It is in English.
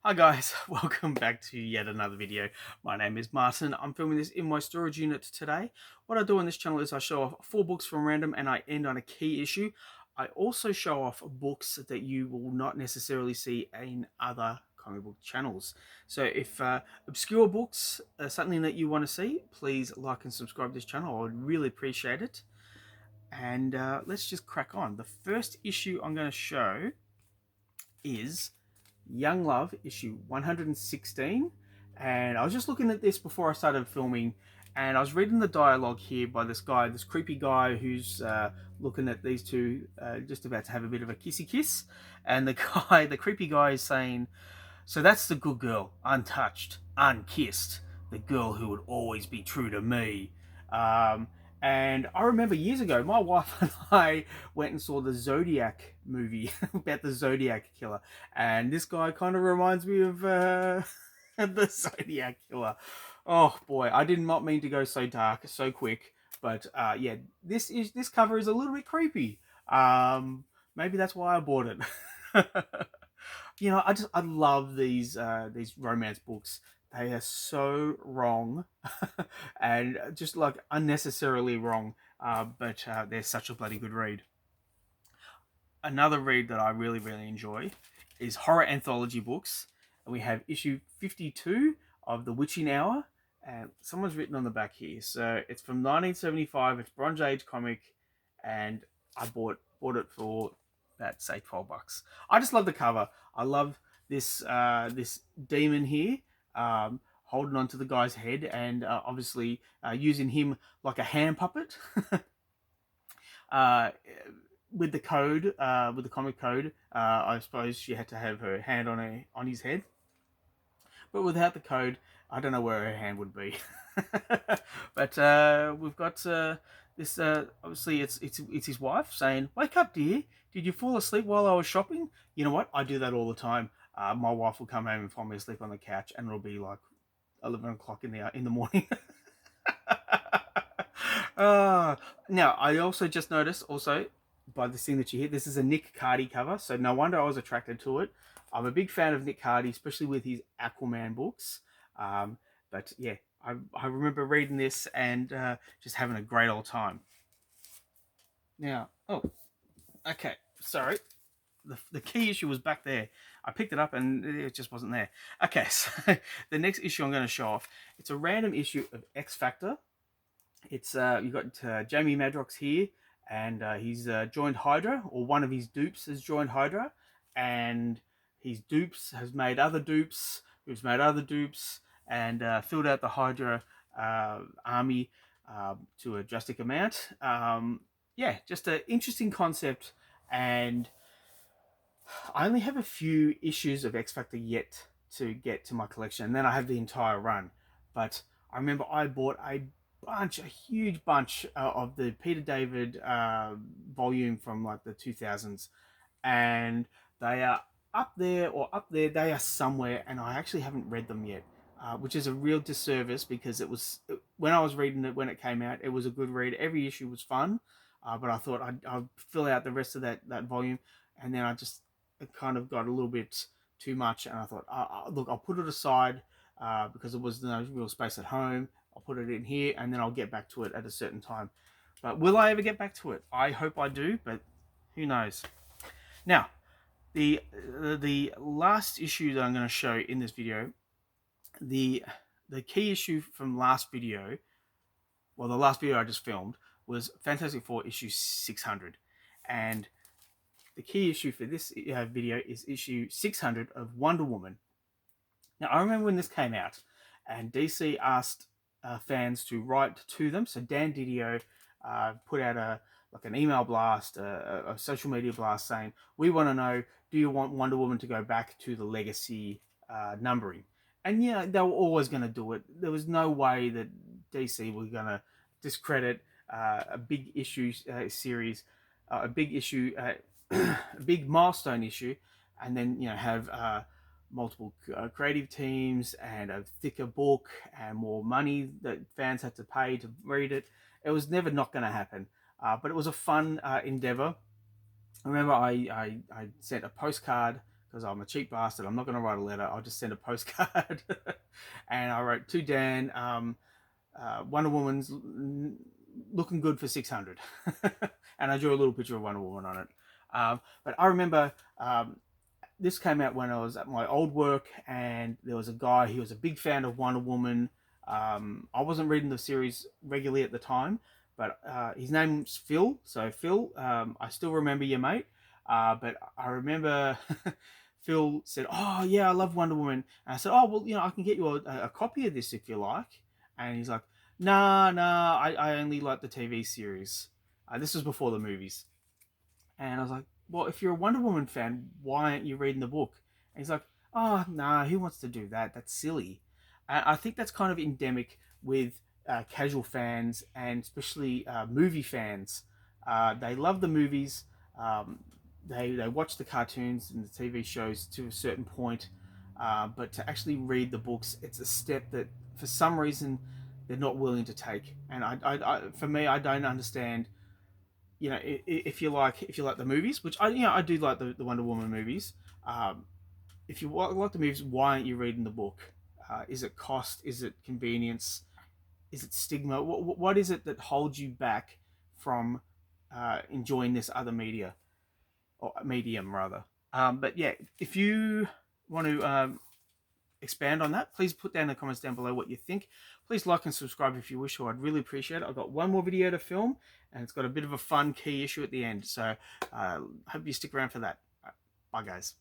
Hi guys, welcome back to yet another video. My name is Martin. I'm filming this in my storage unit today. What I do on this channel is I show off 4 books from random and I end on a key issue. I also show off books that you will not necessarily see in other comic book channels. So if obscure books are something that you want to see, please like and subscribe to this channel. I would really appreciate it. And let's just crack on. The first issue I'm going to show is Young Love, issue 116. And I was just looking at this before I started filming, and I was reading the dialogue here by this guy, this creepy guy who's looking at these two just about to have a bit of a kissy kiss. And the creepy guy is saying, "So that's the good girl, untouched, unkissed, the girl who would always be true to me." Um, and I remember years ago, my wife and I went and saw the Zodiac movie about the Zodiac killer. And this guy kind of reminds me of the Zodiac killer. Oh boy, I did not mean to go so dark so quick. But yeah, this cover is a little bit creepy. Maybe that's why I bought it. I love these romance books. They are so wrong, and just like unnecessarily wrong. But they're such a bloody good read. Another read that I really enjoy is horror anthology books, and we have issue 52 of The Witching Hour. And someone's written on the back here, so it's from 1975. It's Bronze Age comic, and I bought it for that, say, $12. I just love the cover. I love this demon here, holding onto the guy's head, and obviously using him like a hand puppet. uh, with the code, with the comic code, I suppose she had to have her hand on his head. But without the code, I don't know where her hand would be. But we've got this. Obviously, it's his wife saying, "Wake up, dear. Did you fall asleep while I was shopping?" You know what? I do that all the time. My wife will come home and find me asleep on the couch, and it'll be like 11 o'clock in the morning. uh, Now, I also just noticed, also, by the thing that you hear, this is a Nick Cardy cover, so no wonder I was attracted to it. I'm a big fan of Nick Cardy, especially with his Aquaman books. Um, but yeah, I remember reading this and just having a great old time. Now, oh, okay, sorry. The key issue was back there. I picked it up and it just wasn't there. Okay, so the next issue I'm going to show off, it's a random issue of X Factor. It's you've got Jamie Madrox here, and he's joined Hydra, or one of his dupes has joined Hydra, and his dupes has made other dupes, who's made other dupes, and filled out the Hydra army to a drastic amount. Yeah, just an interesting concept, and I only have a few issues of X Factor yet to get to my collection, and then I have the entire run. But I remember I bought a huge bunch of the Peter David volume from like the 2000s, and they are up there or up there. They are somewhere, and I actually haven't read them yet. Which is a real disservice because it was when I was reading it when it came out, it was a good read. Every issue was fun, but I thought I'd fill out the rest of that volume, and then I just it kind of got a little bit too much, and I thought, look, I'll put it aside because there was no real space at home. I'll put it in here, and then I'll get back to it at a certain time. But will I ever get back to it? I hope I do, but who knows? Now, the last issue that I'm going to show in this video, the key issue from last video, well, the last video I just filmed was Fantastic Four issue 600, and the key issue for this video is issue 600 of Wonder Woman. Now, I remember when this came out, and DC asked fans to write to them. So Dan Didio put out an email blast, a social media blast saying, "We want to know, do you want Wonder Woman to go back to the legacy numbering?" And yeah, they were always going to do it. There was no way that DC was going to discredit a big issue series, a big issue, a big milestone issue, and then have multiple creative teams and a thicker book and more money that fans had to pay to read it. It was never not going to happen, but it was a fun endeavor. I remember I sent a postcard because I'm a cheap bastard. I'm not going to write a letter. I'll just send a postcard. And I wrote to Dan, Wonder Woman's looking good for 600. And I drew a little picture of Wonder Woman on it. But I remember this came out when I was at my old work, and there was a guy, he was a big fan of Wonder Woman. I wasn't reading the series regularly at the time, but his name's Phil. So Phil, I still remember you, mate. But I remember Phil said, "Oh yeah, I love Wonder Woman." And I said, "Oh well, I can get you a copy of this if you like." And he's like, "Nah, I only like the TV series." This was before the movies. And I was like, "Well, if you're a Wonder Woman fan, why aren't you reading the book?" And he's like, "Oh, no, who wants to do that? That's silly." And I think that's kind of endemic with casual fans, and especially movie fans. They love the movies. Um, they watch the cartoons and the TV shows to a certain point, but to actually read the books, it's a step that for some reason they're not willing to take. And for me, I don't understand. If you like the movies, which I do like the Wonder Woman movies. Um, if you like the movies, why aren't you reading the book? Is it cost? Is it convenience? Is it stigma? What is it that holds you back from enjoying this other media, or medium rather? But yeah, if you want to expand on that, please put down in the comments down below what you think. Please like and subscribe if you wish, or I'd really appreciate it. I've got one more video to film, and it's got a bit of a fun key issue at the end, so hope you stick around for that. Bye guys.